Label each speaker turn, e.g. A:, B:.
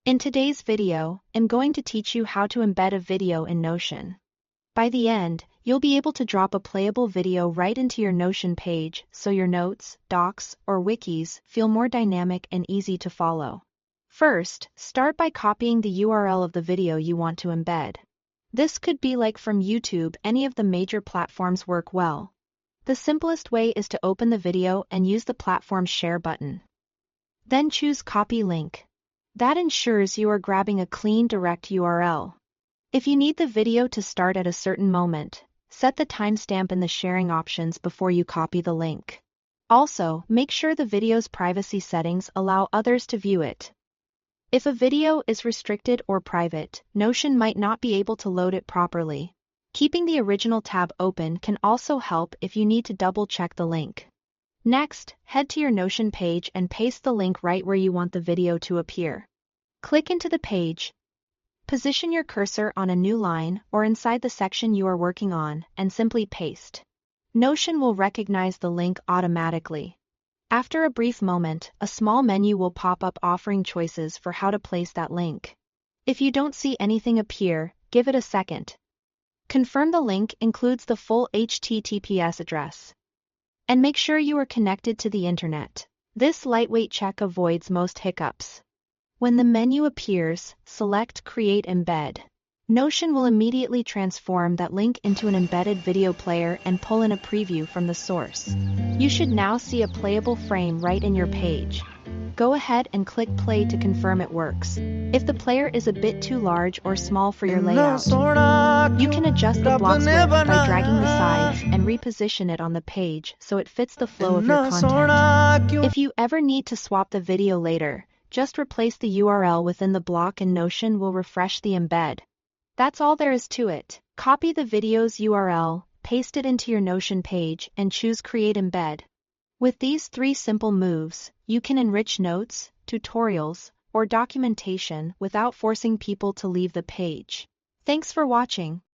A: In today's video, I'm going to teach you how to embed a video in Notion. By the end, you'll be able to drop a playable video right into your Notion page so your notes, docs, or wikis feel more dynamic and easy to follow. First, start by copying the URL of the video you want to embed. This could be like from YouTube. Any of the major platforms work well. The simplest way is to open the video and use the platform's share button. Then choose Copy Link. That ensures you are grabbing a clean, direct URL. If you need the video to start at a certain moment, set the timestamp in the sharing options before you copy the link. Also, make sure the video's privacy settings allow others to view it. If a video is restricted or private, Notion might not be able to load it properly. Keeping the original tab open can also help if you need to double-check the link. Next, head to your Notion page and paste the link right where you want the video to appear. Click into the page. Position your cursor on a new line or inside the section you are working on and simply paste. Notion will recognize the link automatically. After a brief moment, a small menu will pop up offering choices for how to place that link. If you don't see anything appear, give it a second. Confirm the link includes the full HTTPS address. And make sure you are connected to the internet. This lightweight check avoids most hiccups. When the menu appears, select Create Embed. Notion will immediately transform that link into an embedded video player and pull in a preview from the source. You should now see a playable frame right in your page. Go ahead and click play to confirm it works. If the player is a bit too large or small for your layout, you can adjust the block's width by dragging the sides and reposition it on the page so it fits the flow of your content. If you ever need to swap the video later, just replace the URL within the block and Notion will refresh the embed. That's all there is to it. Copy the video's URL, paste it into your Notion page, and choose Create Embed. With these 3 simple moves, you can enrich notes, tutorials, or documentation without forcing people to leave the page. Thanks for watching.